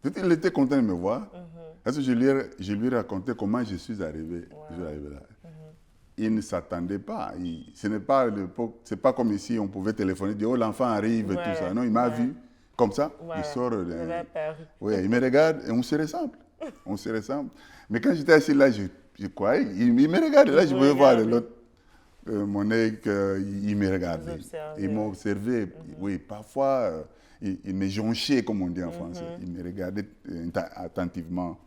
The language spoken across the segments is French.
Il était content de me voir. Parce que je lui ai raconté comment je suis arrivé, là. Il ne s'attendait pas. Ce n'est pas l'époque, c'est pas comme ici, on pouvait téléphoner, dire, oh, l'enfant arrive, tout ça. Non, il m'a vu comme ça. Il sort. Oui, il me regarde et on se ressemble. On se ressemble. Mais quand j'étais assis là, je croyais, il me regardait. Là, je pouvais voir l'autre. Mon œil, il me regardait. Il m'a observé. Oui, parfois, il me jonchait, comme on dit en français. Il me regardait attentivement.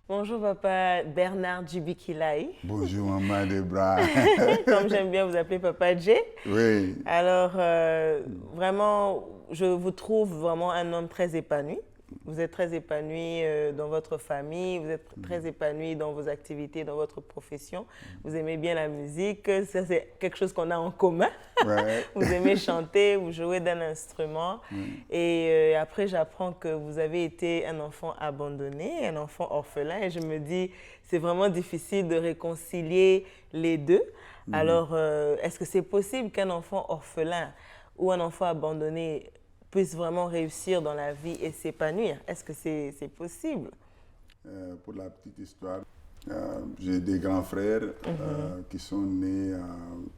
Bonjour papa Bernard Djibi-Kilaï. Bonjour maman Debra. Comme j'aime bien vous appeler papa Djé. Oui. Alors vraiment, je vous trouve vraiment un homme très épanoui. Vous êtes très épanoui dans votre famille, vous êtes très épanoui dans vos activités, dans votre profession. Vous aimez bien la musique, ça c'est quelque chose qu'on a en commun. Ouais. Vous aimez chanter, vous jouez d'un instrument. Et après, j'apprends que vous avez été un enfant abandonné, un enfant orphelin. Et je me dis, c'est vraiment difficile de réconcilier les deux. Alors, est-ce que c'est possible qu'un enfant orphelin ou un enfant abandonné puisse vraiment réussir dans la vie et s'épanouir? Est-ce que c'est possible? Pour la petite histoire, j'ai des grands frères qui sont nés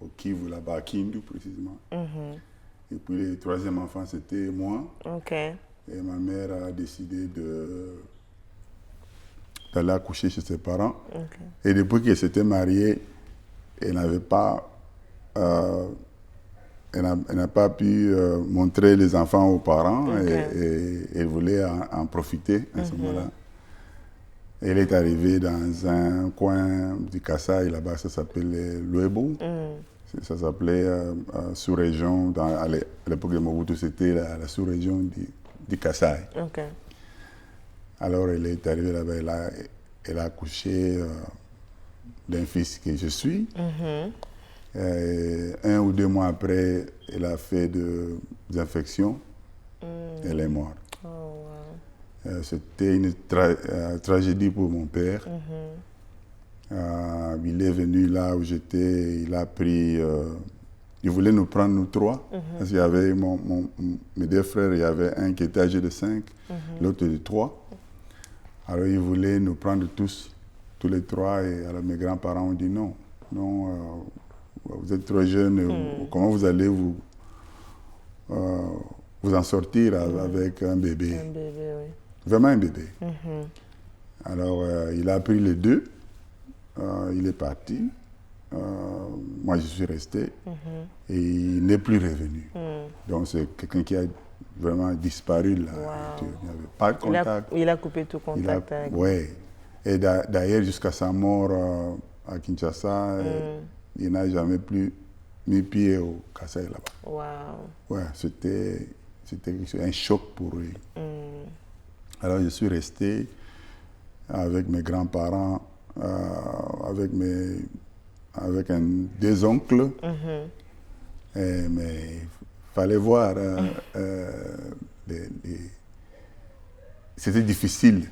au Kivu, là-bas, à Kindu précisément. Et puis le troisième enfant, c'était moi. Et ma mère a décidé d'aller accoucher chez ses parents. Et depuis qu'elle s'était mariée, elle n'avait pas... Elle n'a pas pu montrer les enfants aux parents et elle voulait en profiter à ce moment-là. Elle est arrivée dans un coin du Kasaï, là-bas, ça s'appelait Luebo. Ça s'appelait sous-région, à l'époque de Mobutu, c'était la sous-région du Kasaï. Alors elle est arrivée là-bas, elle a accouché d'un fils que je suis. 1 ou 2 mois après, elle a fait des infections. Elle est morte. C'était une tragédie pour mon père. Il est venu là où j'étais, il a pris... il voulait nous prendre, nous 3. Parce qu'il y avait mes 2 frères, il y avait un qui était âgé de 5, l'autre de 3. Alors il voulait nous prendre tous les 3. Et alors mes grands-parents ont dit non. Non, vous êtes trop jeune, comment vous allez vous en sortir avec un bébé? Un bébé, oui. Vraiment un bébé. Alors, il a pris les 2, il est parti, moi je suis resté, et il n'est plus revenu. Donc c'est quelqu'un qui a vraiment disparu là. Il n'y avait pas de contact. Il a coupé tout contact avec vous. Oui. Et d'ailleurs, jusqu'à sa mort à Kinshasa, il n'a jamais plus mis pied au Kasaï là-bas. Ouais, c'était un choc pour lui. Alors je suis resté avec mes grands-parents, avec 2 oncles. Mais il fallait voir. C'était difficile.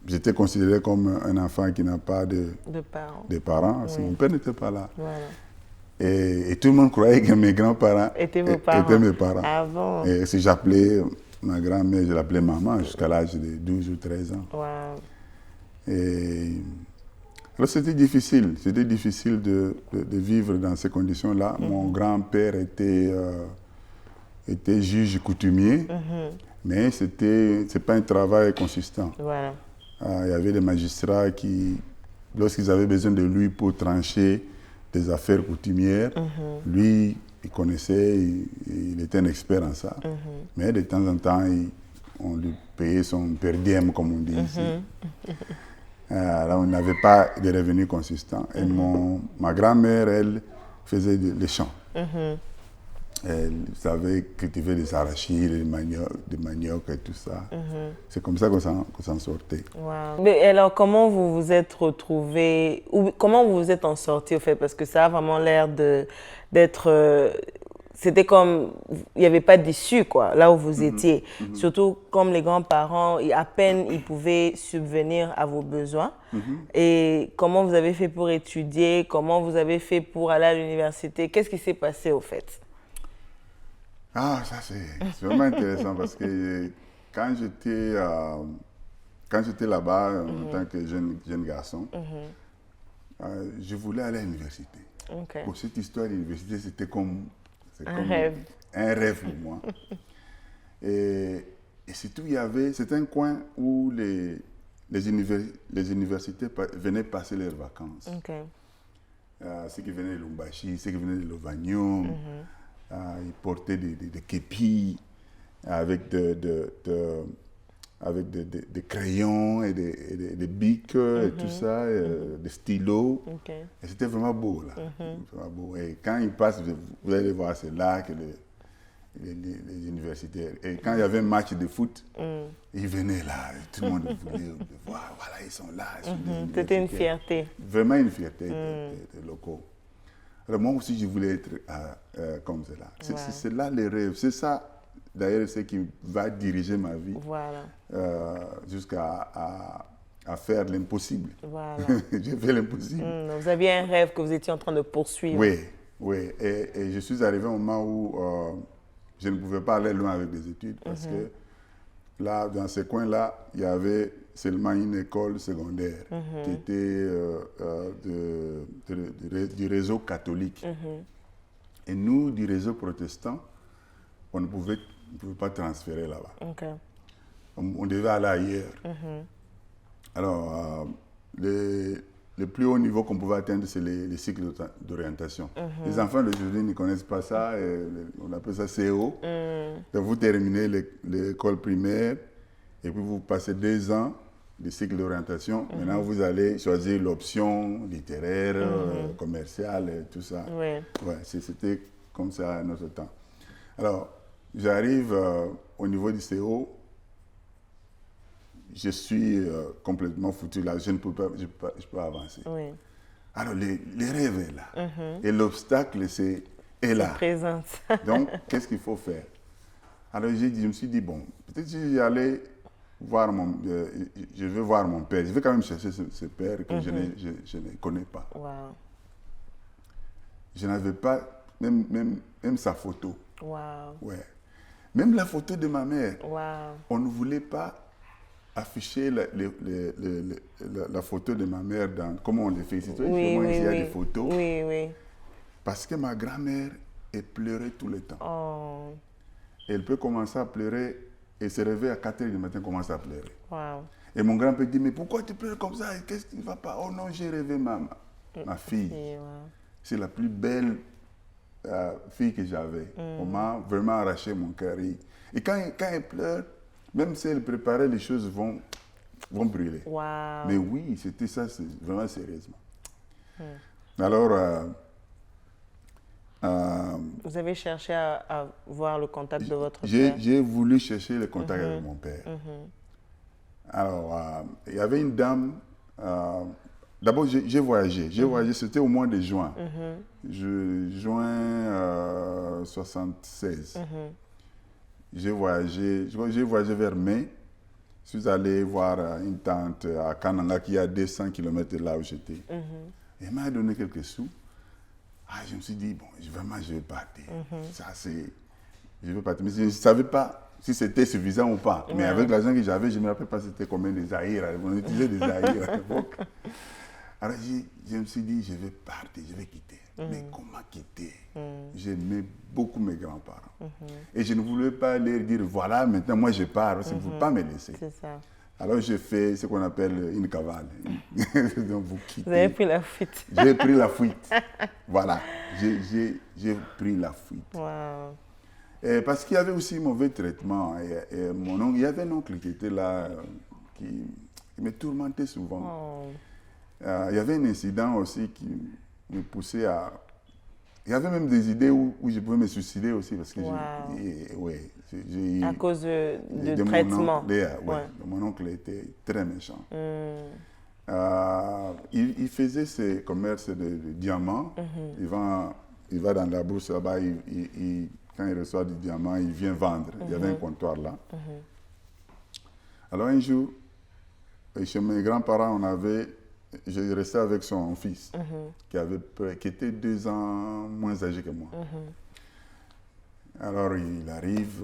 J'étais considéré comme un enfant qui n'a pas de parents. Parce que mon père n'était pas là. Et tout le monde croyait que mes grands-parents étaient mes parents. Ah bon? Et si j'appelais ma grand-mère, je l'appelais maman jusqu'à l'âge de 12 ou 13 ans. Et alors c'était difficile. C'était difficile de vivre dans ces conditions-là. Mon grand-père était juge coutumier, mais c'est pas un travail consistant. Il y avait des magistrats qui, lorsqu'ils avaient besoin de lui pour trancher des affaires coutumières, lui, il connaissait, il était un expert en ça. Mais de temps en temps, on lui payait son per diem, comme on dit ici. Alors, on n'avait pas de revenus consistants. Et ma grand-mère, elle, faisait des champs. Elle savait cultiver des arachides, des maniocs et tout ça. C'est comme ça qu'on s'en sortait. Mais alors, comment vous vous êtes retrouvés, ou comment vous vous êtes en sortis au fait? Parce que ça a vraiment l'air d'être c'était comme, il n'y avait pas d'issue, quoi, là où vous étiez. Surtout comme les grands-parents, à peine ils pouvaient subvenir à vos besoins. Et comment vous avez fait pour étudier? Comment vous avez fait pour aller à l'université? Qu'est-ce qui s'est passé, au fait? Ah, ça c'est vraiment intéressant parce que quand j'étais là-bas en tant que jeune garçon, je voulais aller à l'université. Okay. Pour cette histoire d'université, c'était comme rêve. Un rêve pour moi. Et surtout, c'était un coin où les universités venaient passer leurs vacances. Okay. Ceux qui venaient de Lumbashi, ceux qui venaient de Lovagnon, ils portaient des képis avec des crayons et des bics et tout ça, des stylos. Okay. Et c'était vraiment beau, là. Vraiment beau. Et quand ils passent, vous allez voir, c'est là que les universitaires. Et quand il y avait un match de foot, ils venaient là. Tout le monde voulait voir, voilà, ils sont là. C'était une fierté. Vraiment une fierté des locaux. Alors moi aussi, je voulais être comme cela. C'est là les rêves. C'est ça. D'ailleurs, ce qui va diriger ma vie jusqu'à faire l'impossible. Voilà. J'ai fait l'impossible. Vous aviez un rêve que vous étiez en train de poursuivre. Oui. Et je suis arrivé au moment où je ne pouvais pas aller loin avec des études parce que là, dans ce coin-là, il y avait seulement une école secondaire qui était du réseau catholique. Et nous, du réseau protestant, on ne pouvait pas transférer là-bas. Okay. On devait aller ailleurs. Alors, le plus haut niveau qu'on pouvait atteindre, c'est les cycles d'orientation. Les enfants d'aujourd'hui ne connaissent pas ça, on appelle ça CO. Donc, vous terminez l'école primaire et puis vous passez 2 ans de cycle d'orientation. Maintenant, vous allez choisir l'option littéraire, commerciale, et tout ça. Ouais, c'était comme ça à notre temps. Alors, j'arrive au niveau du CO, je suis complètement foutu là, je ne peux pas, je peux avancer. oui. Alors, les rêves est là. Et l'obstacle, est là. Présente. Donc, qu'est-ce qu'il faut faire? Alors, je me suis dit, bon, peut-être si j'allais voir je vais voir mon père. Je vais quand même chercher ce père que je ne connais pas. Wow. Je n'avais pas même sa photo. Wow. Ouais. Même la photo de ma mère. Wow. On ne voulait pas afficher la photo de ma mère comme on le fait ici. Oui, ici, il y a oui. des photos. Oui. Parce que ma grand-mère, elle pleurait tout le temps. Oh. Elle peut commencer à pleurer et se réveiller à 4 h du matin, commencer à pleurer. Wow. Et mon grand-père dit, mais pourquoi tu pleures comme ça? Qu'est-ce qui ne va pas? Oh non, j'ai rêvé ma fille. Wow. C'est la plus belle fille que j'avais. On m'a vraiment arraché mon cœur. Et quand elle pleure, même si elle préparait, les choses vont brûler. Wow. Mais oui, c'était ça, vraiment sérieusement. Alors, vous avez cherché à voir le contact de votre père? J'ai voulu chercher le contact avec mon père. Alors, il y avait une dame. D'abord, j'ai voyagé. C'était au mois de juin. Juin 76. J'ai voyagé vers mai. Je suis allé voir une tante à Kananga qui est à 200 km de là où j'étais. Elle m'a donné quelques sous. Je me suis dit, bon, vraiment, je vais partir. Je vais partir. Mais je ne savais pas si c'était suffisant ou pas. Mais avec l'argent que j'avais, je ne me rappelle pas c'était combien de Zaïre. On utilisait des Zaïre à l'époque. Alors, je me suis dit, je vais partir, je vais quitter. Mais comment quitter? J'aimais beaucoup mes grands-parents. Et je ne voulais pas leur dire, voilà, maintenant, moi, je pars, parce qu'ils ne vont pas me laisser. C'est ça. Alors, j'ai fait ce qu'on appelle une cavale. Donc, vous quittez. Vous avez pris la fuite. J'ai pris la fuite. Voilà. J'ai pris la fuite. Wow. Et parce qu'il y avait aussi mauvais traitement. Et il y avait un oncle qui était là, qui me tourmentait souvent. Il y avait un incident aussi qui me poussait à... Il y avait même des idées où je pouvais me suicider aussi. Parce que à cause du traitement. Mon oncle était très méchant. Il faisait ses commerces de diamants. Il il va dans la bourse là-bas, quand il reçoit du diamant, il vient vendre. Il y avait un comptoir là. Alors un jour, chez mes grands-parents, j'ai resté avec son fils, qui était 2 ans moins âgé que moi. Alors il arrive,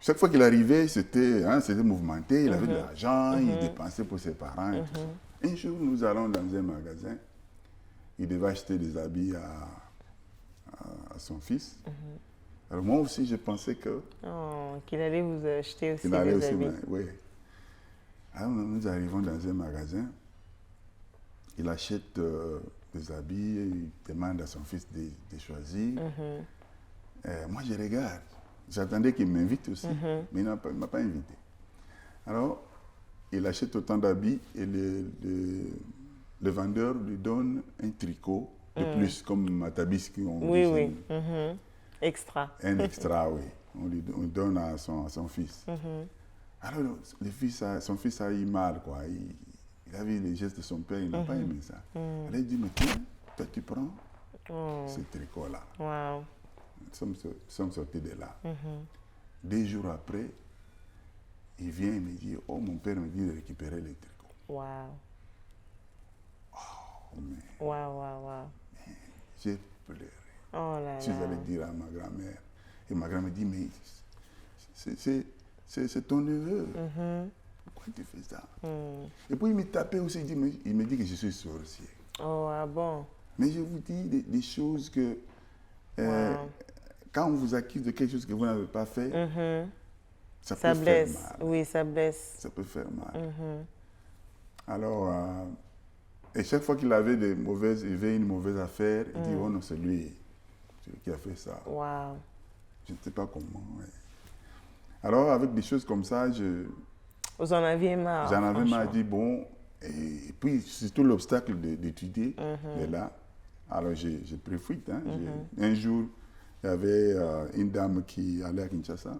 chaque fois qu'il arrivait, c'était mouvementé, il avait de l'argent, il dépensait pour ses parents et tout ça. Un jour, nous allons dans un magasin, il devait acheter des habits à son fils. Alors moi aussi, je pensais qu'il allait vous acheter aussi des habits. Oui. Alors nous arrivons dans un magasin, il achète des habits, il demande à son fils de choisir. Moi, je regarde. J'attendais qu'il m'invite aussi, mais il ne m'a pas invité. Alors, il achète autant d'habits et le vendeur lui donne un tricot de plus, comme Matabis qui ont Oui. Extra. Un extra, oui. On donne à son fils. Alors, son fils a eu mal, quoi. Il a vu les gestes de son père, il n'a pas aimé ça. Alors, il dit, mais tiens, toi, tu prends ce tricot-là. Wow. Nous sommes sortis de là. 2 jours après, il vient et me dit, oh, mon père me dit de récupérer les tricots. Wow. Oh, mais... Wow. J'ai pleuré. Oh là là. Je suis allé dire à ma grand-mère. Et ma grand-mère dit, mais c'est ton neveu. Pourquoi tu fais ça? Et puis il me tapait aussi, il me dit que je suis sorcier. Oh, ah bon? Mais je vous dis des choses que... Quand on vous accuse de quelque chose que vous n'avez pas fait, ça peut blesse. Faire mal. Oui, ça blesse. Ça peut faire mal. Alors, et chaque fois qu'il avait il avait une mauvaise affaire, il dit, oh non, c'est lui qui a fait ça. Wow. Je ne sais pas comment. Ouais. Alors, avec des choses comme ça, vous en aviez marre. J'en avais marre, dit bon, et puis surtout l'obstacle d'étudier, est là. Alors, j'ai pris fuite. Hein. Un jour, il y avait une dame qui allait à Kinshasa.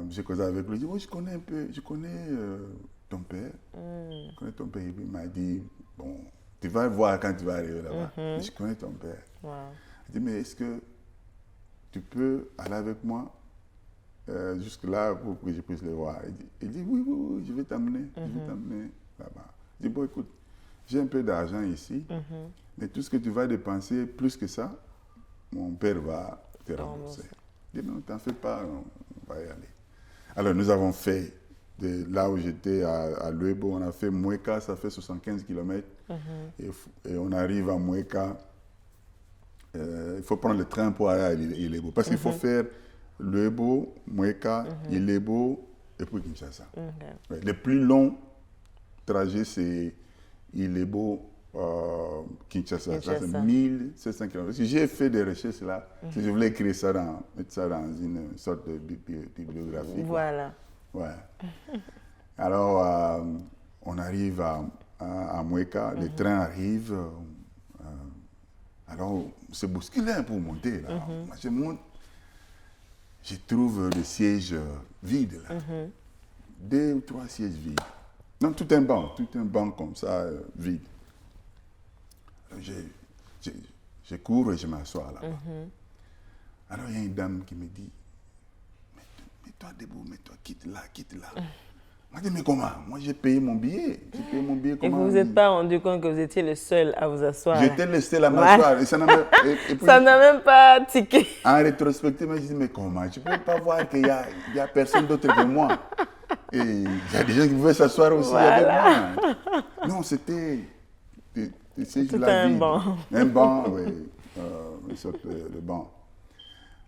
J'ai causé avec lui, j'ai dit, oh, je connais ton père. Je connais ton père. Et puis il m'a dit, bon, tu vas voir quand tu vas arriver là-bas. Je connais ton père. Wow. Il dit, mais est-ce que tu peux aller avec moi jusque-là pour que je puisse le voir? Il dit oui, je vais t'amener. Je vais t'amener là-bas. Je dis, bon, écoute, j'ai un peu d'argent ici, mais tout ce que tu vas dépenser, plus que ça, mon père va te rembourser. Je dis, non, t'en fais pas, on va y aller. Alors, nous avons fait, de là où j'étais à Luebo, on a fait Moueka, ça fait 75 km. Et on arrive à Moueka. Il faut prendre le train pour aller à Ilebo. Parce qu'il faut faire Luebo, Moueka, Ilebo et puis Kinshasa. Ouais, le plus long trajet, c'est Ilebo, Kinshasa. Ça, c'est 1700 km. Parce que j'ai fait des recherches là. Si je voulais écrire ça, mettre ça dans une sorte de bibliographie. Voilà. Ouais. Alors, on arrive à Moueka, le train arrive. Alors, c'est bousculé pour monter. Là. Moi, je monte, je trouve le siège vide. Là. 2 ou 3 sièges vides. Non, tout un banc comme ça, vide. Alors, je cours et je m'assois là-bas. Alors, il y a une dame qui me dit, mets-toi debout, mets-toi, quitte là. Moi, je dis, mais comment? Moi, j'ai payé mon billet. Comment? Et vous ne vous êtes pas rendu compte que vous étiez le seul à vous asseoir? J'étais le seul à m'asseoir. Et ça n'a même pas tiqué. En rétrospective, je dis, mais comment? Je ne peux pas voir qu'il y a personne d'autre que moi. Et il y a des gens qui pouvaient s'asseoir aussi avec moi. Non, c'était un banc. Un banc, oui. Une sorte de banc.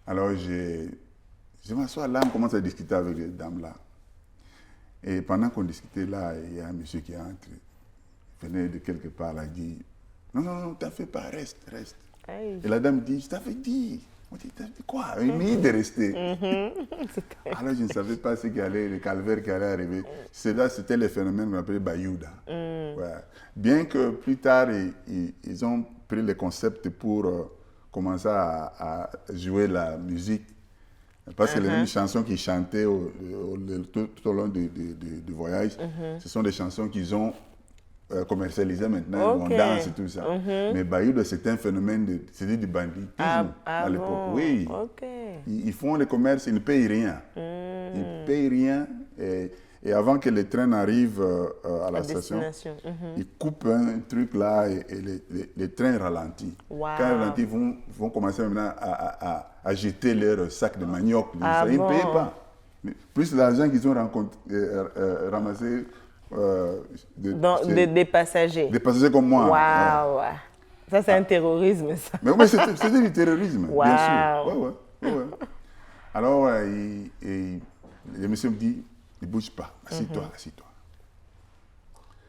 Alors, je m'assois là, on commence à discuter avec les dames là. Et pendant qu'on discutait là, il y a un monsieur qui est entré. Il venait de quelque part, il a dit, non, t'en fais pas, reste. Aïe. Et la dame dit, je t'avais dit. On dit, t'as dit quoi? Il m'a dit de rester. Alors je ne savais pas le calvaire qui allait arriver. C'était le phénomène qu'on appelait Bayouda. Ouais. Bien que plus tard, ils ont pris le concept pour commencer à jouer la musique. Parce que les mêmes chansons qu'ils chantaient tout au long du voyage, ce sont des chansons qu'ils ont commercialisé maintenant, on danse et tout ça. Mais Bayou, c'est un phénomène, c'était du banditisme à l'époque. Bon. Oui, ils font le commerce, ils ne payent rien. Ils ne payent rien. Et avant que les trains n'arrivent à la station, ils coupent un truc là et les trains ralentissent. Quand ils ralentissent, ils vont commencer maintenant à jeter leurs sacs de manioc. Ils ne payent pas. Mais plus l'argent qu'ils ont ramassé des passagers. Des passagers comme moi. Waouh! Ça, c'est un terrorisme, ça. Mais c'était du terrorisme, bien sûr. Ouais. Alors, le monsieur me dit, ne bouge pas, assis-toi.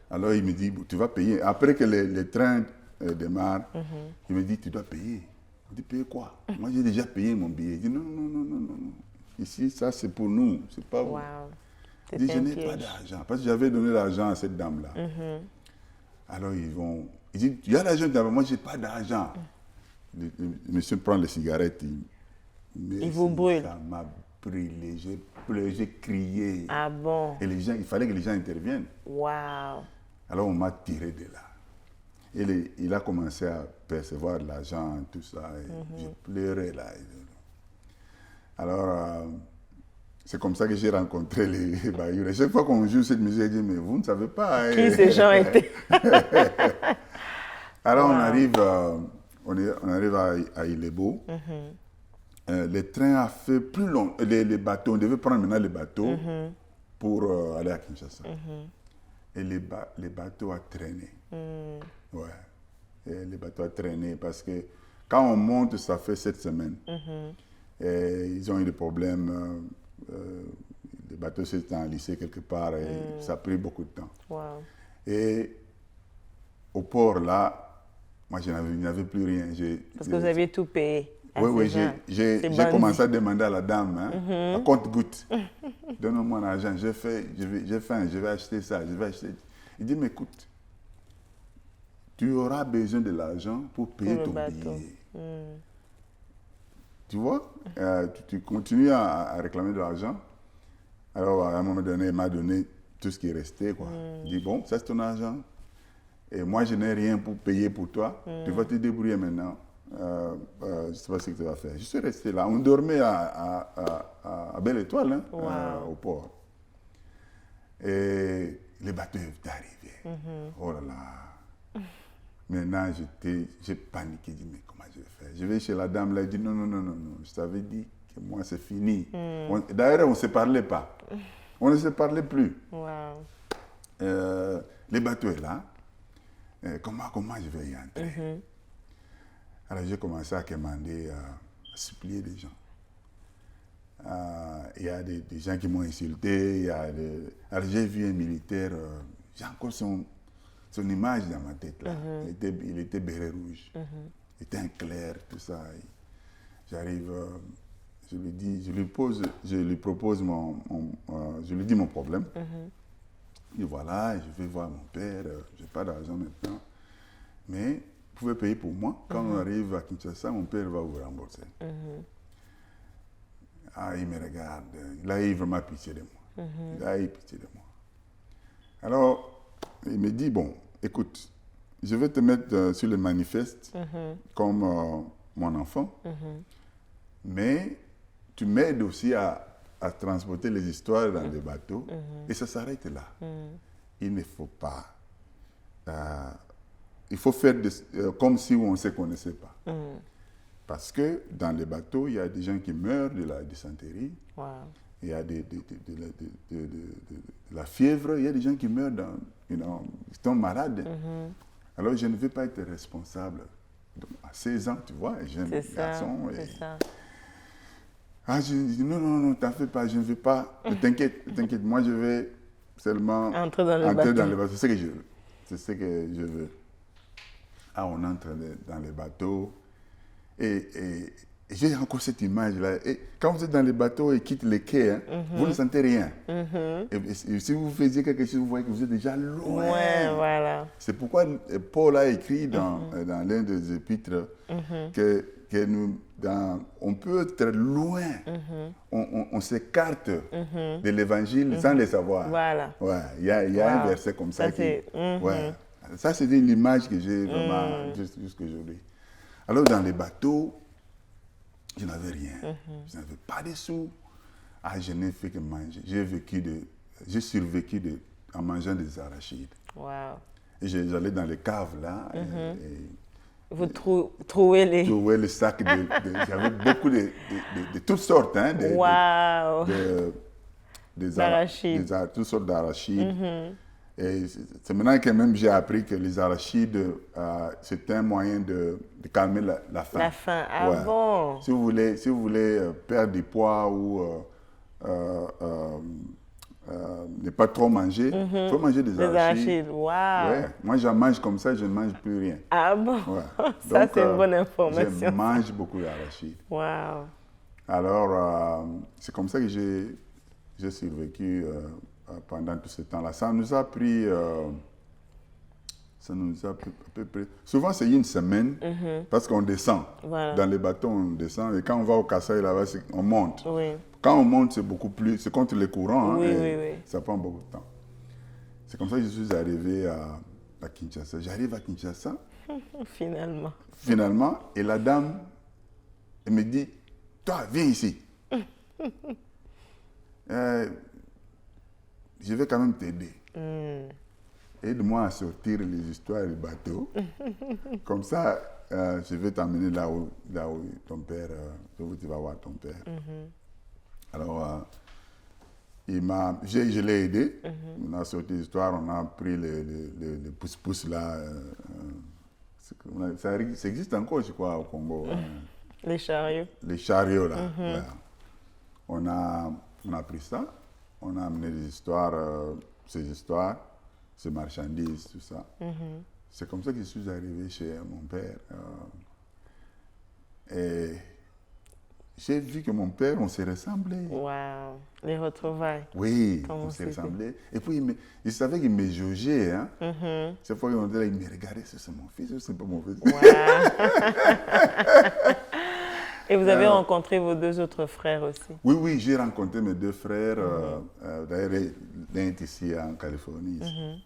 Alors, il me dit, tu vas payer. Après que les trains démarrent, il me dit, tu dois payer. Je dis, payer quoi? Moi, j'ai déjà payé mon billet. Il dit, non. Ici, ça, c'est pour nous, c'est pas vous. Je dis, je n'ai pas d'argent, parce que j'avais donné l'argent à cette dame-là. Alors, il dit, il y a l'argent, moi, je n'ai pas d'argent. Le monsieur prend les cigarettes, il vous brûle. Ça m'a brûlé, j'ai pleuré, j'ai crié. Ah bon? Et il fallait que les gens interviennent. Waouh! Alors, on m'a tiré de là. Et il a commencé à percevoir de l'argent, tout ça. Et j'ai pleuré là. Alors, c'est comme ça que j'ai rencontré les Bayou. Chaque fois qu'on joue cette musique, je dis, mais vous ne savez pas. Qui ces gens étaient? Alors, on arrive à Ilebo. Les trains ont fait plus long. Les bateaux, on devait prendre maintenant les bateaux pour aller à Kinshasa. Et les bateaux ont traîné. Ouais. Et les bateaux ont traîné parce que quand on monte, ça fait 7 semaines. Et ils ont eu des problèmes. Le bateau s'est enlissé quelque part et ça a pris beaucoup de temps. Et au port, là, moi, je n'avais plus rien. Parce que vous aviez tout payé. Oui, j'ai commencé à demander à la dame, à compte-gouttes, donne-moi l'argent, j'ai faim, je vais acheter ça, je vais acheter. Il dit, mais écoute, tu auras besoin de l'argent pour payer ton billet. Tu vois, tu continues à réclamer de l'argent. Alors, à un moment donné, il m'a donné tout ce qui restait, quoi. Il dit, bon, ça c'est ton argent. Et moi, je n'ai rien pour payer pour toi. Tu vas te débrouiller maintenant. Je ne sais pas ce que tu vas faire. Je suis resté là. On dormait à Belle Étoile, au port. Et les bateaux étaient arrivés. Oh là là. Maintenant, j'ai paniqué. Je dis, mais comment je vais faire? Je vais chez la dame là. Elle dit, non. Je t'avais dit que moi, c'est fini. D'ailleurs, on ne se parlait pas. On ne se parlait plus. Les bateaux sont là. Comment je vais y entrer? Alors j'ai commencé à commander, à supplier des gens. Il y a des gens qui m'ont insulté. Alors j'ai vu un militaire, j'ai encore son image dans ma tête là. Il était béret rouge. Il était un clerc, tout ça. J'arrive, je lui dis mon problème. Et voilà, je vais voir mon père, je n'ai pas d'argent maintenant. Mais vous pouvez payer pour moi. Quand on arrive à Kinshasa, mon père va vous rembourser. Ah, il me regarde. Il a eu vraiment pitié de moi. Alors, il me dit, bon, écoute, je vais te mettre sur le manifeste comme mon enfant, mais tu m'aides aussi à transporter les histoires dans des bateaux, et ça s'arrête là. Il ne faut pas... il faut faire comme si on ne se connaissait pas. Parce que dans les bateaux, il y a des gens qui meurent de la dysenterie, il y a de la fièvre, il y a des gens qui meurent, qui sont malades. Alors je ne veux pas être responsable. Donc, à 16 ans, tu vois, jeune garçon. C'est ça. Ah, je dis non, t'en fais pas, je ne veux pas. T'inquiète, moi je vais seulement entrer dans le bateau. C'est ce que je veux. C'est ce que je veux. Ah, on entre dans les bateaux. Et j'ai encore cette image-là. Et quand vous êtes dans les bateaux et quittez les quais, vous ne sentez rien. Et si vous faisiez quelque chose, vous voyez que vous êtes déjà loin. Voilà. C'est pourquoi Paul a écrit dans l'un des épîtres que on peut être loin. On s'écarte de l'évangile sans le savoir. Voilà. Ouais, il y a un verset comme ça qui... Ça, c'était l'image que j'ai vraiment jusqu'aujourd'hui. Alors, dans les bateaux, je n'avais rien. Je n'avais pas de sous. Ah, je n'ai fait que manger. J'ai survécu en mangeant des arachides. Wow. Et j'allais dans les caves là. Vous trouvez les... Trouver les sacs j'avais beaucoup de toutes sortes. Hein, wow. Des arachides. Toutes sortes d'arachides. Et c'est maintenant que même j'ai appris que les arachides, c'est un moyen de calmer la faim. La faim, ah ouais. Bon. Si vous voulez perdre du poids ou ne pas trop manger, il faut manger des arachides. Wow. Ouais. Moi, j'en mange comme ça, je ne mange plus rien. Ah bon? Ouais. Ça, c'est une bonne information. Je mange beaucoup d'arachides. Wow. Alors, c'est comme ça que j'ai survécu pendant tout ce temps-là. Ça nous a pris à peu près... Souvent, c'est une semaine, parce qu'on descend. Voilà. Dans les bateaux, on descend. Et quand on va au Kasaï, là-bas, on monte. Oui. Quand on monte, c'est beaucoup plus... C'est contre les courants. Oui, oui. Ça prend beaucoup de temps. C'est comme ça que je suis arrivé à Kinshasa. J'arrive à Kinshasa. Finalement. Finalement. Et la dame, elle me dit, toi, viens ici. Je vais quand même t'aider. Aide-moi à sortir les histoires du bateau. Comme ça, je vais t'amener là où ton père, où tu vas voir ton père. Alors, je l'ai aidé. On a sorti l'histoire, on a pris le pouce-pouce là. Ça existe encore, je crois, au Congo. Les chariots. Les chariots, là. Voilà. On a pris ça. On a amené ces histoires, ces marchandises, tout ça. C'est comme ça que je suis arrivé chez mon père. Et j'ai vu que mon père, on s'est ressemblés. Wow, les retrouvailles. Oui, on s'est ressemblés. Et puis, il savait qu'il me jaugeait. Hein? Cette fois qu'il était là, il me regardait, c'est mon fils ou c'est pas mon fils? Wow. Et vous avez rencontré vos deux autres frères aussi? Oui, j'ai rencontré mes deux frères. D'ailleurs, l'un est ici en Californie. Ici.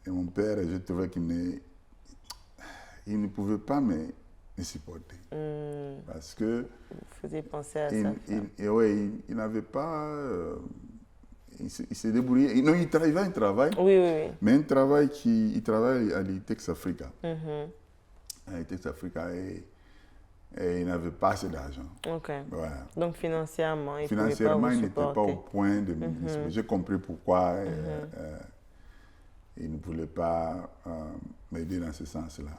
Et mon père, je trouvais qu'il ne pouvait pas me supporter. Parce que... Vous faisiez penser à ça. Il n'avait pas... il s'est débrouillé. Non, il travaille. Oui. Mais il travaille à l'ITEX Africa. À l'ITEX Africa et il n'avait pas assez d'argent. Ok. Ouais. Donc financièrement, il n'était pas au point de me supporter. J'ai compris pourquoi il ne voulait pas m'aider dans ce sens-là.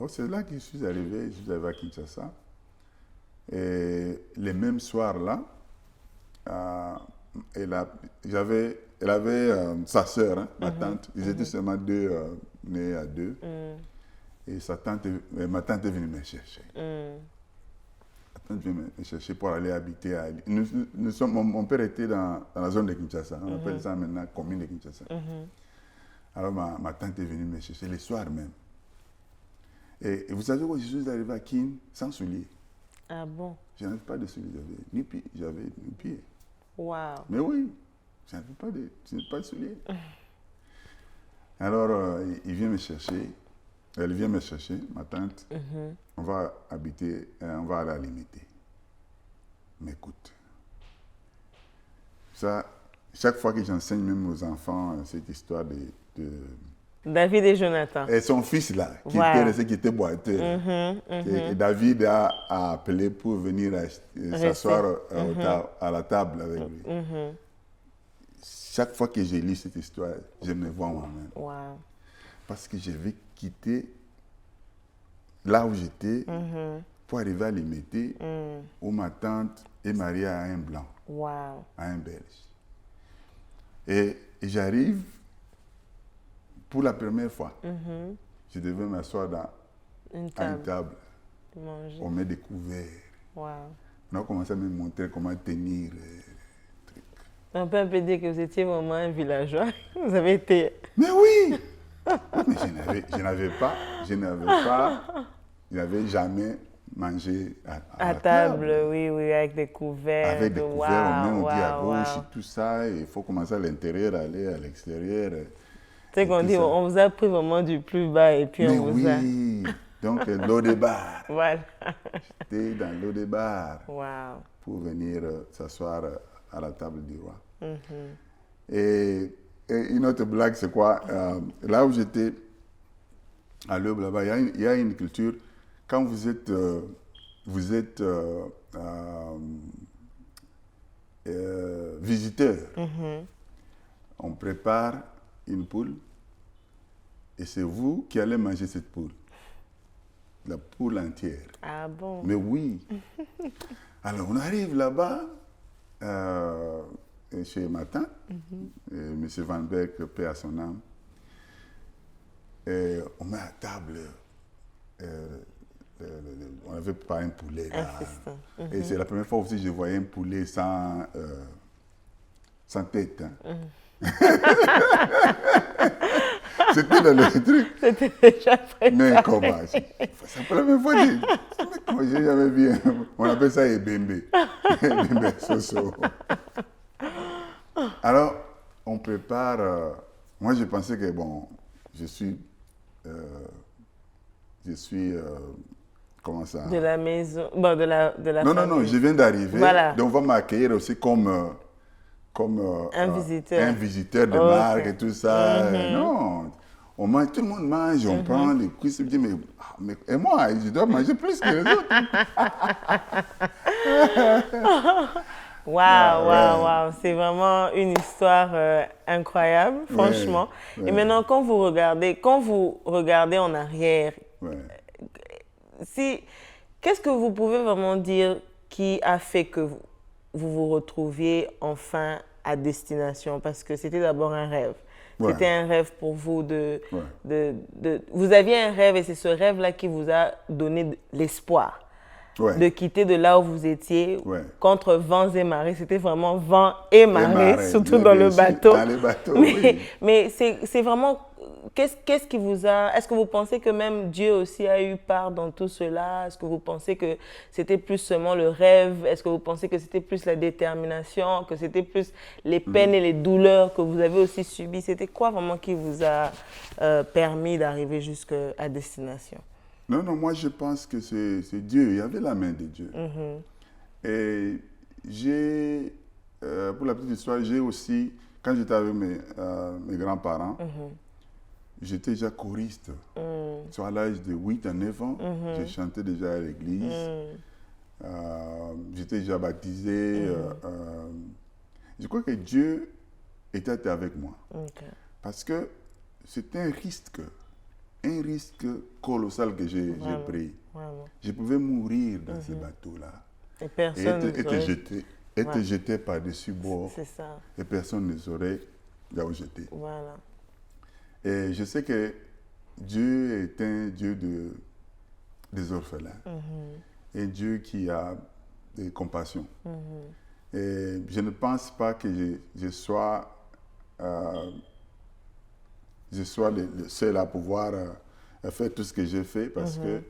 C'est là que je suis arrivé à Kinshasa. Et le même soir-là, elle avait sa sœur, hein, ma tante. Ils étaient seulement deux, nés à deux. Et ma tante est venue me chercher. Ma tante est venue me chercher pour aller habiter à... Mon père était dans la zone de Kinshasa. On appelle ça maintenant commune de Kinshasa. Alors ma tante est venue me chercher le soir même. Et vous savez quoi, je suis arrivé à Kin sans souliers. Ah bon? Je n'avais pas de souliers, j'avais ni pieds. Wow. Mais oui, je n'avais pas de souliers. Alors, il vient me chercher. Elle vient me chercher, ma tante. On va habiter, on va aller à l'imiter. Mais écoute, ça, chaque fois que j'enseigne même aux enfants cette histoire de David et Jonathan. Et son fils là, qui était boiteux. Et David a appelé pour venir s'asseoir à la table avec lui. Chaque fois que je lis cette histoire, je me vois moi-même. Wow. Parce que je vais quitter là où j'étais pour arriver à l'imiter où ma tante est mariée à un blanc, à un belge. Et j'arrive pour la première fois. Je devais m'asseoir à une table. On m'a découvert. Wow. On a commencé à me montrer comment tenir le truc. On peut un peu dire que vous étiez vraiment un villageois. Vous avez été... Mais oui! Mais je n'avais jamais mangé à table. Oui, avec des couverts. Avec des couverts, on dit à gauche et tout ça. Il faut commencer à l'intérieur, aller à l'extérieur. sais qu'on dit, on vous a pris vraiment du plus bas et puis mais on vous a... oui, donc l'Odébar. Voilà. J'étais dans l'Odébar Wow. pour venir s'asseoir à la table du roi. Mm-hmm. Et une autre blague, c'est quoi? Là où j'étais, à l'Aube, là-bas, il y a une culture. Quand vous êtes visiteur, Mm-hmm. on prépare une poule et c'est vous qui allez manger cette poule. La poule entière. Ah bon? Mais oui. Alors, on arrive là-bas, chez ma tante, M. Van Berg, paix à son âme. Et on met à table, on n'avait pas un poulet là. Et c'est la première fois aussi que je voyais un poulet sans tête. Hein. C'était dans le truc. C'était déjà préparé. Mais comment? C'est la première fois que j'ai jamais vu. On appelle ça ebembe. Ebembe soso. Alors, on prépare. Moi, je pensais que, bon, je suis. Comment ça? De la maison. Bon, de la Non, famille. non, je viens d'arriver. Voilà. Donc, on va m'accueillir aussi comme un visiteur. Un visiteur de marque et tout ça. Non. On mange, tout le monde mange, on prend les cuisses. Je dis, mais et moi, je dois manger plus que les autres. Waouh. C'est vraiment une histoire incroyable, franchement. Ouais. Et maintenant, quand vous regardez en arrière, qu'est-ce que vous pouvez vraiment dire qui a fait que vous vous retrouviez enfin à destination? Parce que c'était d'abord un rêve. C'était un rêve pour vous vous aviez un rêve et c'est ce rêve-là qui vous a donné l'espoir de quitter de là où vous étiez contre vents et marées. C'était vraiment vent et marée, surtout dans le bateau. Dans les bateaux, mais c'est vraiment... Qu'est-ce qui vous a... Est-ce que vous pensez que même Dieu aussi a eu part dans tout cela? Est-ce que vous pensez que c'était plus seulement le rêve? Est-ce que vous pensez que c'était plus la détermination? Que c'était plus les peines et les douleurs que vous avez aussi subies? C'était quoi vraiment qui vous a permis d'arriver jusqu'à destination? Non, moi je pense que c'est Dieu. Il y avait la main de Dieu. Et j'ai... pour la petite histoire, j'ai aussi... Quand j'étais avec mes grands-parents, j'étais déjà choriste. Soit à l'âge de 8 à 9 ans, je chantais déjà à l'église. J'étais déjà baptisé. Je crois que Dieu était avec moi. Parce que c'était un risque colossal que j'ai pris. Je pouvais mourir dans ce bateau-là. Et personne être jeté par-dessus bord. C'est ça. Et personne ne saurait là où j'étais. Voilà. Et je sais que Dieu est un Dieu des orphelins. Un Dieu qui a des compassions. Et je ne pense pas que je sois le seul à pouvoir faire tout ce que j'ai fait parce que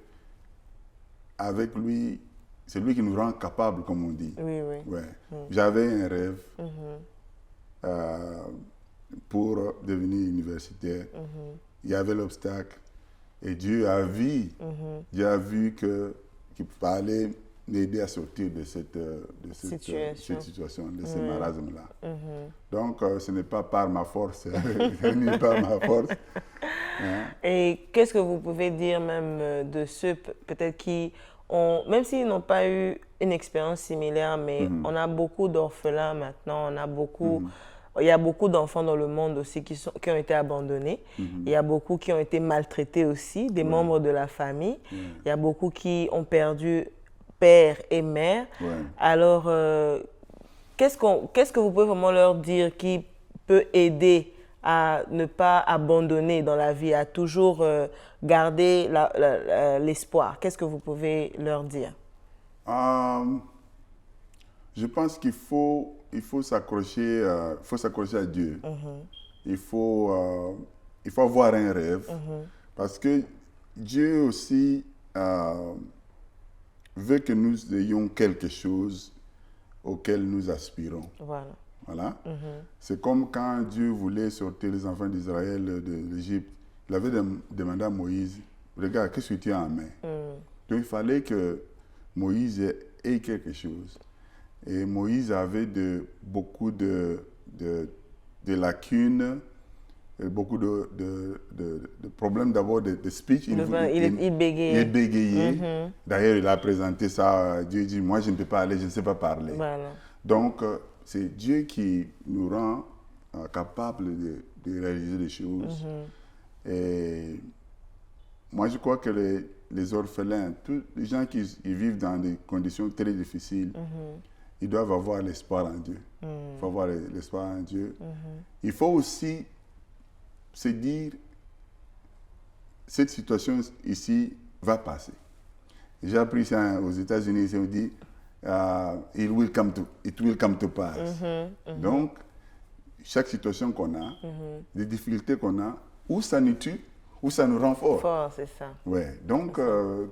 avec lui, c'est lui qui nous rend capables, comme on dit. Oui. J'avais un rêve pour devenir universitaire. Il y avait l'obstacle. Et Dieu a vu qu'il fallait m'aider à sortir de cette situation, de ce marasme-là. Donc, ce n'est pas par ma force, ni par ma force. Hein? Et qu'est-ce que vous pouvez dire même de ceux peut-être qui ont, même s'ils n'ont pas eu une expérience similaire, mais on a beaucoup d'orphelins maintenant, il y a beaucoup d'enfants dans le monde aussi qui ont été abandonnés. Il y a beaucoup qui ont été maltraités aussi, des membres de la famille. Il y a beaucoup qui ont perdu père et mère. Alors, qu'est-ce que vous pouvez vraiment leur dire qui peut aider à ne pas abandonner dans la vie, à toujours garder l'espoir? Qu'est-ce que vous pouvez leur dire? Je pense qu'il faut s'accrocher à Dieu. Il faut avoir un rêve. Parce que Dieu aussi veut que nous ayons quelque chose auquel nous aspirons. Voilà. Voilà. C'est comme quand Dieu voulait sortir les enfants d'Israël de l'Égypte. Il avait demandé à Moïse, regarde, qu'est-ce que tu as en main? Donc il fallait que Moïse ait quelque chose. Et Moïse avait beaucoup de lacunes, beaucoup de problèmes d'abord de speech. Il bégayait. Il bégayait. D'ailleurs, il a présenté ça. Dieu dit, moi, je ne peux pas aller, je ne sais pas parler. Voilà. Donc, c'est Dieu qui nous rend capables de réaliser les choses. Et moi, je crois que les orphelins, tous les gens qui vivent dans des conditions très difficiles, ils doivent avoir l'espoir en Dieu. Il faut avoir l'espoir en Dieu. Il faut aussi se dire, cette situation ici va passer. J'ai appris ça aux États-Unis, ils ont dit, it will come to pass. Donc, chaque situation qu'on a, les difficultés qu'on a, ou ça nous tue, ou ça nous rend fort. Fort, c'est ça. Ouais. Donc,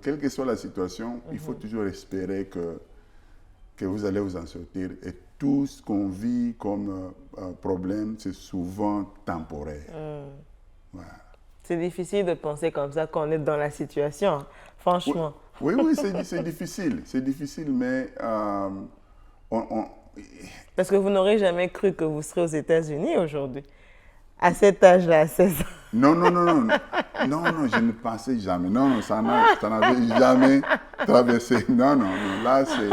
quelle que soit la situation, il faut toujours espérer que vous allez vous en sortir. Et tout ce qu'on vit comme problème, c'est souvent temporaire. Voilà. C'est difficile de penser comme ça quand on est dans la situation, franchement. Oui, c'est difficile. C'est difficile, mais Parce que vous n'aurez jamais cru que vous serez aux États-Unis aujourd'hui, à cet âge-là, à 16 ans. Non, je ne pensais jamais. Non, ça n'avait jamais traversé. Non, là, c'est...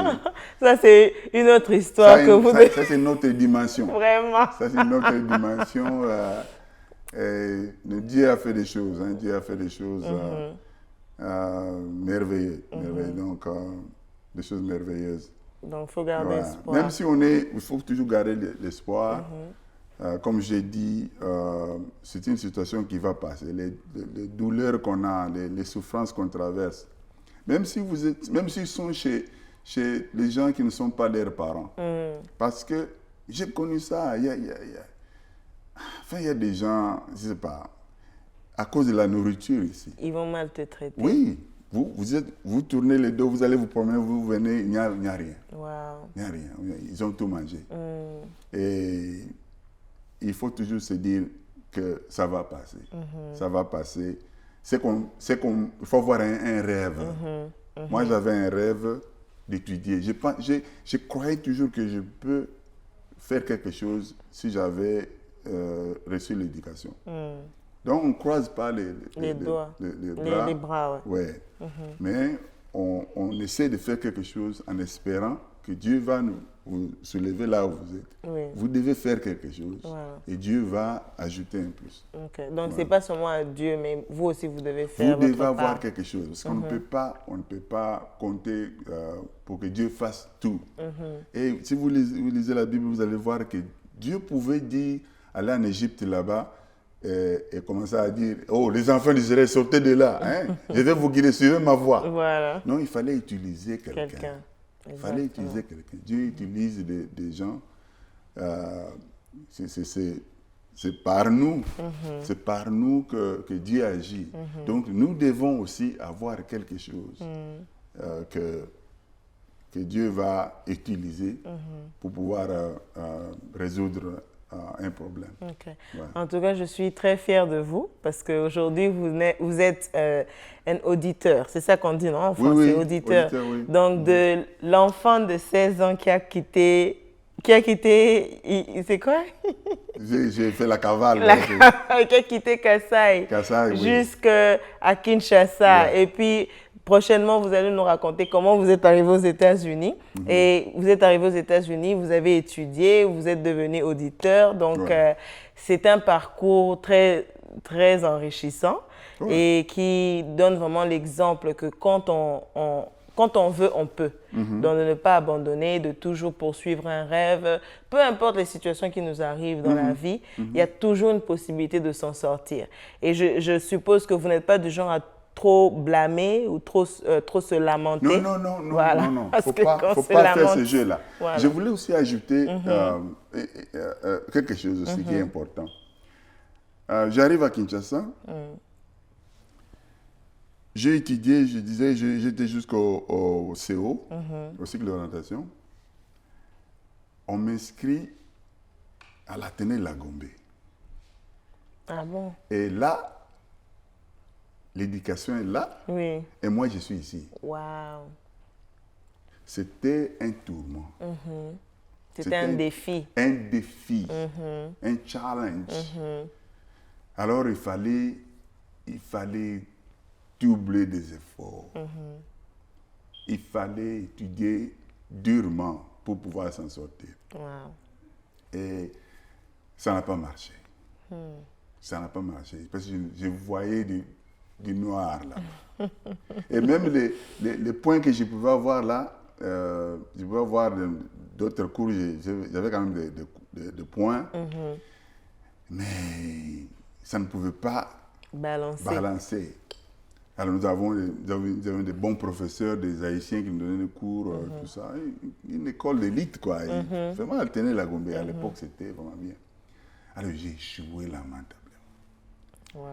Ça, c'est une autre histoire que vous... Ça, c'est une autre dimension. Vraiment. Ça, c'est une autre dimension. Dieu a fait des choses. Dieu a fait des choses merveilleuses. Donc, des choses merveilleuses. Donc, il faut garder espoir. Même si il faut toujours garder l'espoir. Comme j'ai dit, c'est une situation qui va passer. Les douleurs qu'on a, les souffrances qu'on traverse. Même s'ils sont chez les gens qui ne sont pas leurs parents. Parce que j'ai connu ça. Il y a des gens, je ne sais pas, à cause de la nourriture ici. Ils vont mal te traiter. Oui. Vous tournez les dos, vous allez vous promener, vous venez, il n'y a rien. Wow. Il n'y a rien. Ils ont tout mangé. Et il faut toujours se dire que ça va passer. Ça va passer. Il faut avoir un rêve. Moi, j'avais un rêve d'étudier. Je croyais toujours que je peux faire quelque chose si j'avais reçu l'éducation. Donc, on ne croise pas les doigts, les bras. Ouais. Mais on essaie de faire quelque chose en espérant que Dieu va vous soulever là où vous êtes. Oui. Vous devez faire quelque chose. Voilà. Et Dieu va ajouter un plus. Okay. Donc, ce n'est pas seulement à Dieu, mais vous aussi, vous devez faire votre part. Vous devez avoir quelque chose. Parce qu'on ne peut pas compter pour que Dieu fasse tout. Et si vous lisez la Bible, vous allez voir que Dieu pouvait dire, aller en Égypte là-bas, et commencer à dire, oh, les enfants d'Israël, sortez de là. Je vais vous guider, suivez ma voie. Voilà. Non, il fallait utiliser quelqu'un. Il fallait utiliser quelqu'un. Dieu utilise des gens. C'est par nous. C'est par nous que Dieu agit. Donc, nous devons aussi avoir quelque chose que Dieu va utiliser pour pouvoir résoudre un problème. Okay. Ouais. En tout cas, je suis très fière de vous parce qu'aujourd'hui, vous êtes un auditeur. C'est ça qu'on dit, non? En français, oui, auditeur. Oui. Donc, de l'enfant de 16 ans qui a quitté, c'est quoi? J'ai fait la cavale. Qui a quitté Kasaï jusqu'à Kinshasa. Ouais. Et puis, prochainement, vous allez nous raconter comment vous êtes arrivé aux États-Unis. Et vous êtes arrivé aux États-Unis, vous avez étudié, vous êtes devenu auditeur. Donc, c'est un parcours très, très enrichissant et qui donne vraiment l'exemple que quand on veut, on peut. Donc, de ne pas abandonner, de toujours poursuivre un rêve. Peu importe les situations qui nous arrivent dans la vie, il y a toujours une possibilité de s'en sortir. Et je suppose que vous n'êtes pas du genre à trop blâmer ou trop se lamenter. Non. Voilà. Il ne faut pas faire ce jeu-là. Voilà. Je voulais aussi ajouter quelque chose aussi qui est important. J'arrive à Kinshasa. J'ai étudié, je disais, j'étais jusqu'au CO, au cycle d'orientation. On m'inscrit à l'Athénée Lagombe. Ah bon? Et là, l'éducation est là. Oui. Et moi, je suis ici. Waouh. C'était un tourment. C'était un défi. Un défi. Un challenge. Alors, il fallait doubler des efforts. Il fallait étudier durement pour pouvoir s'en sortir. Wow. Et ça n'a pas marché. Ça n'a pas marché. Parce que je voyais du noir là. Et même les points que je pouvais avoir là, je pouvais avoir d'autres cours, j'avais quand même des points. Mais ça ne pouvait pas balancer. Alors nous avons des bons professeurs, des Haïtiens qui nous donnaient des cours, tout ça. Une école d'élite, quoi. Vraiment, l'Athénée Lagombe, à l'époque, c'était vraiment bien. Alors j'ai échoué lamentablement. Wow.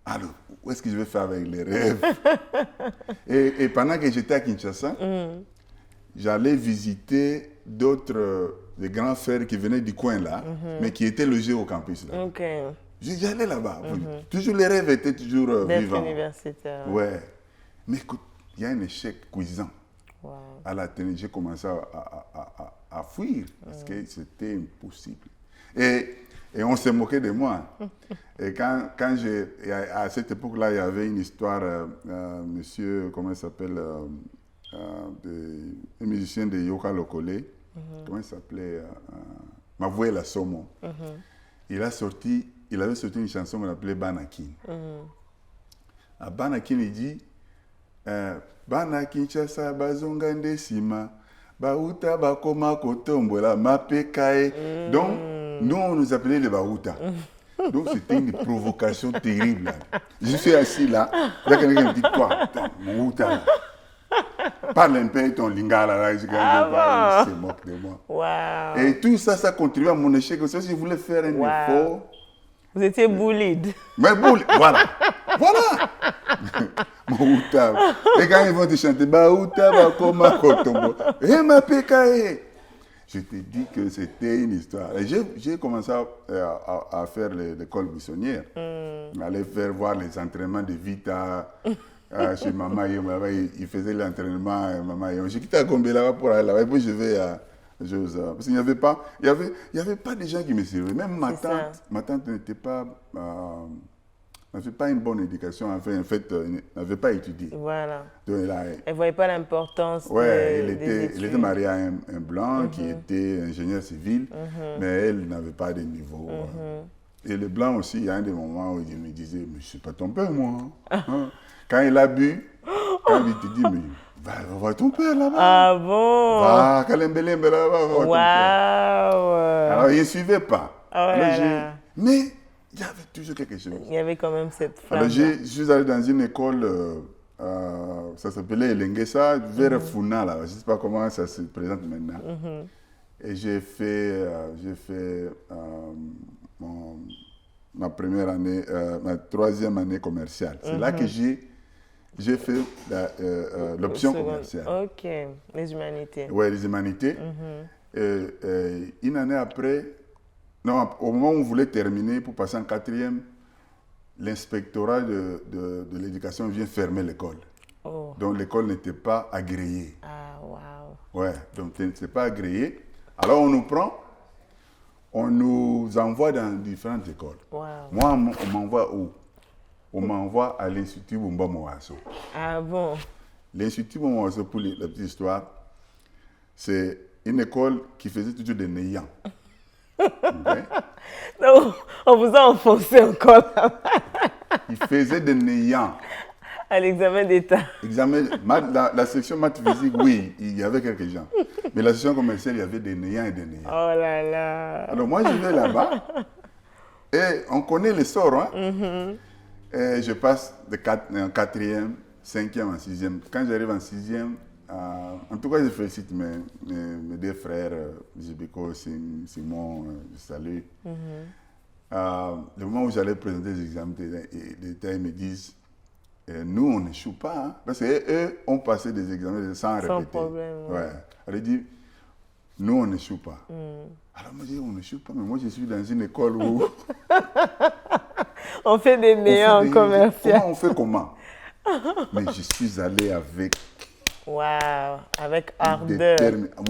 Alors, où est-ce que je vais faire avec les rêves? Et pendant que j'étais à Kinshasa, j'allais visiter d'autres des grands frères qui venaient du coin là, mais qui étaient logés au campus là. Ok. J'allais là-bas. Toujours les rêves étaient toujours D'être vivants. universitaire. Ouais. Mais écoute, il y a un échec cuisant. Wow. À l'Athénée, j'ai commencé à fuir parce que c'était impossible. Et on s'est moqué de moi. Et à cette époque-là, il y avait une histoire, monsieur, comment il s'appelle, un musicien de Yoka Lokole, comment il s'appelait, Mavoué la Somo. Il avait sorti une chanson qu'on appelait Banakin. À Banakin, il dit Banakin chasa bazongande sima Baouta bakoma kotombola mapekae. Donc, nous, on nous appelait les Baouta. Donc, c'était une provocation terrible. Je suis assis là, il y a quelqu'un qui me dit quoi, mon Outa là. Parle un peu ton lingala là, il se moque de moi. Wow. Et tout ça, ça contribue à mon échec. Si je voulais faire un effort. Vous étiez bullied. Mais bullied, voilà. Voilà. Mouta. Et quand ils vont te chanter, Baouta, Bakoma, Kotombo. Et ma PKE. Je te dis que c'était une histoire. Et j'ai commencé à faire l'école buissonnière. J'allais faire voir les entraînements de Vita. Chez Maman Yom, il faisait l'entraînement Maman Yom. J'ai quitté à Gombe là-bas pour aller là-bas. Et puis je vais à Josa. Parce qu'il n'y avait pas, il y avait pas de gens qui me servaient. Même ma tante n'était pas, n'avait pas une bonne éducation. En fait, n'avait pas étudié. Voilà. Donc, elle ne voyait pas l'importance il était marié à un blanc qui était ingénieur civil, mais elle n'avait pas de niveau. Et le blanc aussi, il y a un des moments où il me disait, mais je ne suis pas ton père, moi. Hein? Quand il a bu, quand il te dit, mais va voir ton père là-bas. Ah bon? Va, Kalembelembe là-bas, va voir ton père. Alors, il ne suivait pas. Mais il y avait toujours quelque chose. Il y avait quand même cette flamme. Alors, je suis allé dans une école, ça s'appelait Elengesa, vers Funa, là. Je ne sais pas comment ça se présente maintenant. Et j'ai fait ma première année, ma troisième année commerciale. C'est là que j'ai fait l'option commerciale. Ok, les humanités. Oui, les humanités. Une année après, non, au moment où on voulait terminer pour passer en quatrième, l'inspectorat de l'éducation vient fermer l'école. Oh. Donc l'école n'était pas agréée. Ah, waouh. Ouais, donc c'est pas agréé. Alors on nous prend, on nous envoie dans différentes écoles. Wow. Moi, on m'envoie où? On m'envoie à l'Institut Bumba Moasso. Ah bon? L'Institut Bumba Moasso, pour la petite histoire, c'est une école qui faisait toujours des néants. Okay? Donc, on vous a enfoncé encore là-bas. Il faisait des néants. À l'examen d'État. La section maths physique, oui, il y avait quelques gens. Mais la section commerciale, il y avait des néants et des néants. Oh là là. Alors moi, je vais là-bas et on connaît les sorts. Hein? Et je passe en quatrième, cinquième, en sixième. Quand j'arrive en sixième, en tout cas, je félicite mes deux frères, Jibiko, Simon, je salue. Le moment où j'allais présenter les examens d'État, ils me disent, nous, on n'échoue pas, hein, parce qu'eux ont passé des examens sans répéter. Sans problème. Ouais. Elle dit, nous, on n'échoue pas. Alors, moi, je dis, on n'échoue pas, mais moi, je suis dans une école où... On fait des meilleurs en commercial. Comment on fait comment? Mais je suis allé avec... Waouh, avec ardeur,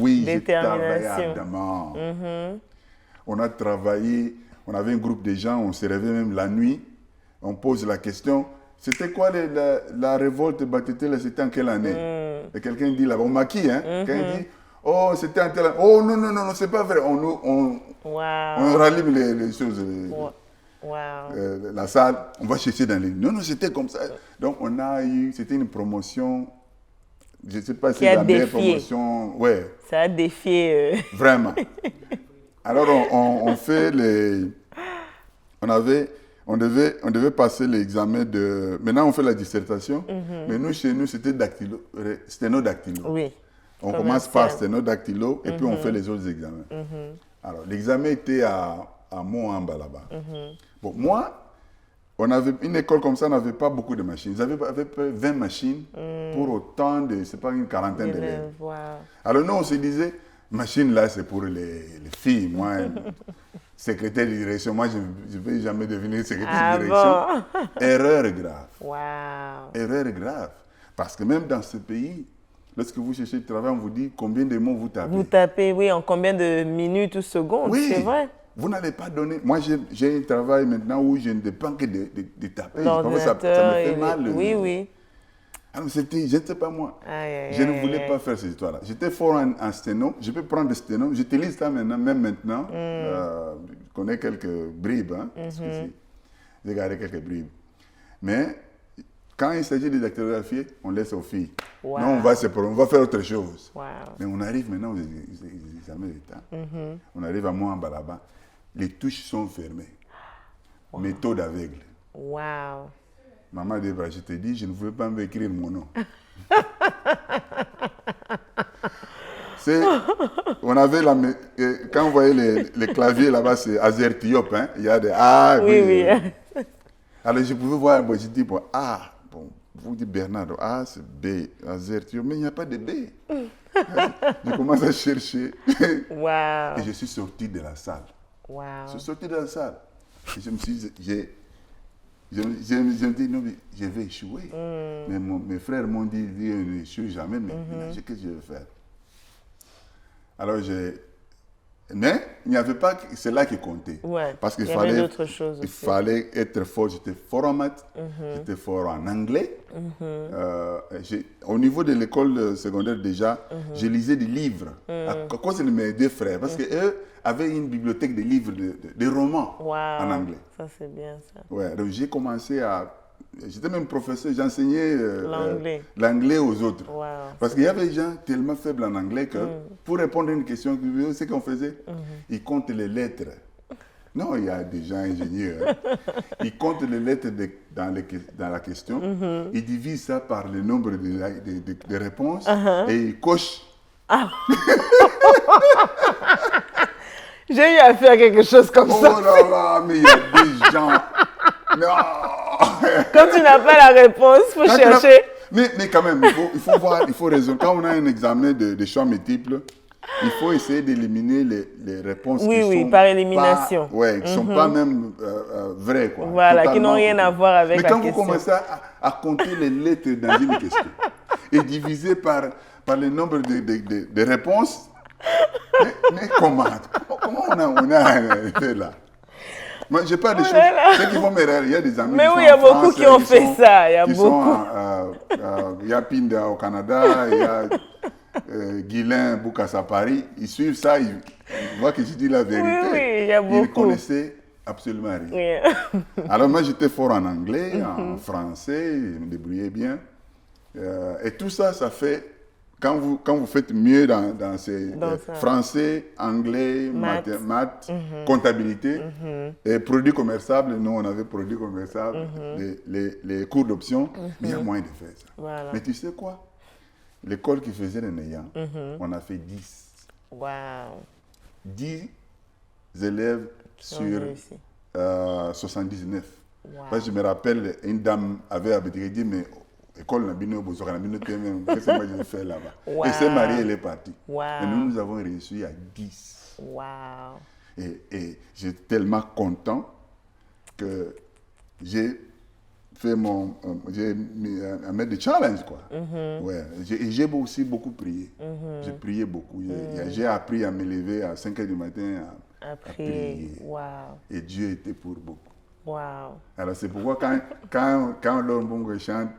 oui, j'ai travaillé ardemment. On a travaillé, on avait un groupe de gens, on se réveillait même la nuit, on pose la question, c'était quoi la révolte Batete, c'était en quelle année? Et quelqu'un dit là-bas, au maquis, hein? Quelqu'un dit, oh, c'était en telle année. Oh, non, non, non, non, c'est pas vrai. On rallume les choses. La salle, on va chercher dans les... Non, non, c'était comme ça. Donc, on a eu, c'était une promotion... Je ne sais pas si c'est la meilleure promotion. Ouais. Ça a défié. Vraiment. Alors, on fait les... On devait passer l'examen de... Maintenant, on fait la dissertation. Mais nous, chez nous, c'était sténodactylo. Oui. On commence par sténodactylo et puis on fait les autres examens. Alors, l'examen était à Moamba, là-bas. Bon, moi... On avait une école comme ça, on n'avait pas beaucoup de machines. Ils avaient 20 machines pour autant de, c'est pas une quarantaine d'élèves. Wow. Alors nous, on se disait, machine là, c'est pour les filles. Moi, secrétaire de direction, moi, je ne vais jamais devenir secrétaire de direction. Bon? Erreur grave. Wow. Erreur grave. Parce que même dans ce pays, lorsque vous cherchez du travail, on vous dit combien de mots vous tapez. Vous tapez, oui, en combien de minutes ou secondes, oui. C'est vrai. Vous n'allez pas donner... Moi, j'ai un travail maintenant où je ne dépends que de taper. Ça me fait mal. Oui, oui. Alors, je ne sais pas moi. Je ne voulais pas faire cette histoire-là. J'étais fort en sténo. Je peux prendre des sténos. J'utilise ça maintenant, même maintenant. Je connais quelques bribes. Hein, j'ai gardé quelques bribes. Mais quand il s'agit de dactylographier, on laisse aux filles. Wow. Non, on va faire autre chose. Wow. Mais on arrive maintenant aux examens d'État. On arrive à Moamba là-bas. Les touches sont fermées. Wow. Méthode aveugle. Wow. Maman Debra, je te dis, je ne voulais pas m'écrire mon nom. On avait quand vous voyez les claviers là-bas, c'est Azertiop. Hein? Il y a des A. Oui. Alors je pouvais voir, je dis, bon, A. Bon, vous dites Bernardo, A, c'est B. Azertiop, mais il n'y a pas de B. Je commence à chercher. Wow. Et je suis sorti de la salle. Wow. Je suis sorti de la salle. Et je me suis dit, je me dis, non, mais je vais échouer. Mais mes frères m'ont dit, je n'échoue jamais, mais qu'est-ce que je vais faire? Alors, mais il n'y avait pas, c'est là qui comptait. Ouais, parce qu'il fallait être fort. J'étais fort en maths, j'étais fort en anglais. Au niveau de l'école secondaire déjà, je lisais des livres à cause de mes deux frères. Parce qu'eux avaient une bibliothèque de livres, de romans en anglais. Ça c'est bien ça. Ouais, donc j'ai commencé à... J'étais même professeur, j'enseignais l'anglais aux autres. Wow. Parce qu'il y avait des gens tellement faibles en anglais que pour répondre à une question, ce qu'on faisait, ils comptent les lettres. Non, il y a des gens ingénieurs. Hein. Ils comptent les lettres dans la question, ils divisent ça par le nombre de réponses et ils cochent. J'ai eu à faire quelque chose comme ça. Oh là là, mais il y a des gens... Non. Quand tu n'as pas la réponse, il faut chercher. Mais quand même, il faut voir, il faut raisonner. Quand on a un examen de choix multiples, il faut essayer d'éliminer les réponses qui sont par élimination. Qui ne sont pas même vraies. Quoi. Voilà, qui n'ont rien à voir avec la question. Mais quand vous commencez à compter les lettres dans une question et diviser par le nombre de réponses, mais comment on a été là? Moi, je n'ai pas de choses. Ceux qui vont me rire, il y a des amis. Mais oui, il y a beaucoup qui ont fait ça. Il y a beaucoup. Il y a Pinda au Canada, il y a Guilain, Boukas à Paris. Ils suivent ça, ils voient que je dis la vérité. Oui, il y a beaucoup. Ils ne connaissaient absolument rien. Alors moi, j'étais fort en anglais, en français, je me débrouillais bien. Et tout ça, ça fait... Quand vous faites mieux dans ces français, anglais, maths, comptabilité et produits commerçables, nous on avait produits commerçables, les cours d'option, mais il y a moyen de faire ça. Voilà. Mais tu sais quoi? L'école qui faisait les Néant, on a fait 10. Wow. 10 élèves sur 79. Wow. Parce que je me rappelle, une dame avait dit, mais école n'a bino bozora n'a bino même qu'est-ce que moi je fais là-bas. Wow. Elle s'est mariée, elle est partie. Wow. Et nous avons réussi à 10. Wow. Et j'étais tellement content que j'ai fait j'ai mis un mettre des challenges quoi. Ouais. J'ai aussi beaucoup prié. J'ai prié beaucoup. J'ai appris à me lever à 5 h du matin à prier. Wow. Et Dieu était pour beaucoup. Wow. Alors c'est pourquoi quand l'homme bon chante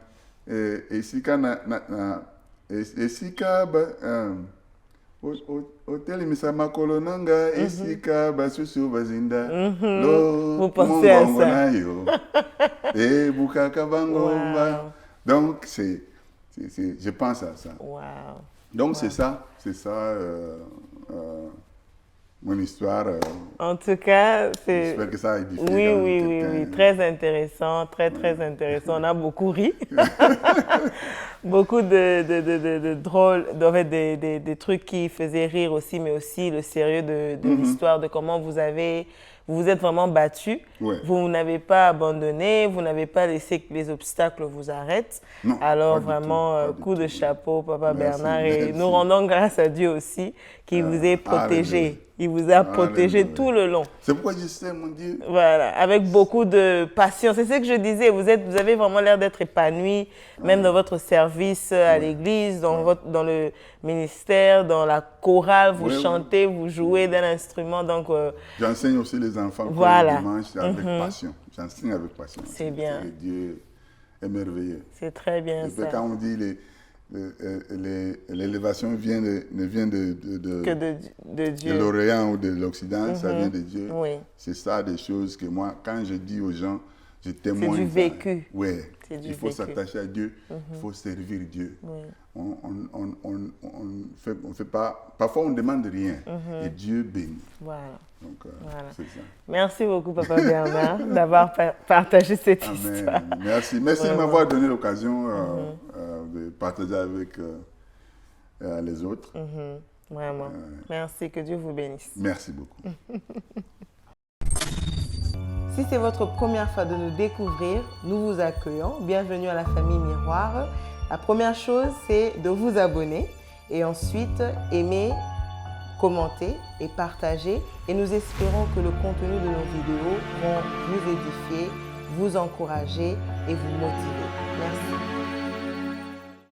et si quand Hotel Misama Kolonanga, Esika, Basusu Bazinda, Vous pensez à ça. Et Bukaka Bangomba. Donc, je pense à ça. Wow. Donc, c'est ça mon histoire. En tout cas, c'est... J'espère que ça a édifié. Oui. Très intéressant, très intéressant. On a beaucoup ri. Beaucoup de drôles, des trucs qui faisaient rire aussi, mais aussi le sérieux de l'histoire, de comment vous vous êtes vraiment battu. Ouais. Vous n'avez pas abandonné, vous n'avez pas laissé que les obstacles vous arrêtent. Non, alors vraiment, coup de chapeau, Papa Bernard. Et nous rendons grâce à Dieu aussi qui vous ait protégé. Alléluia. Il vous a protégé tout le long. C'est pourquoi je sais, mon Dieu. Voilà, avec beaucoup de patience. C'est ce que je disais, vous avez vraiment l'air d'être épanoui, même dans votre service à l'église, dans le ministère, dans la chorale, vous chantez, vous jouez d'un instrument. Donc, j'enseigne aussi les enfants voilà. Le dimanche avec passion. J'enseigne avec passion. C'est bien. Dieu est merveilleux. C'est très bien ça. Quand on dit l'élévation ne vient de Dieu. De l'Orient ou de l'Occident, ça vient de Dieu. Oui. C'est ça des choses que moi, quand je dis aux gens, je témoigne. C'est du vécu. Oui. Il faut s'attacher à Dieu, il faut servir Dieu. Oui. On fait pas, parfois on ne demande rien et Dieu bénit. Voilà. Donc, c'est ça. Merci beaucoup, Papa Bernard, d'avoir partagé cette histoire. Merci de m'avoir donné l'occasion de partager avec les autres. Vraiment. Merci, que Dieu vous bénisse. Merci beaucoup. Si c'est votre première fois de nous découvrir, nous vous accueillons. Bienvenue à la famille Miroir. La première chose, c'est de vous abonner et ensuite aimer, commenter et partager. Et nous espérons que le contenu de nos vidéos vont vous édifier, vous encourager et vous motiver. Merci.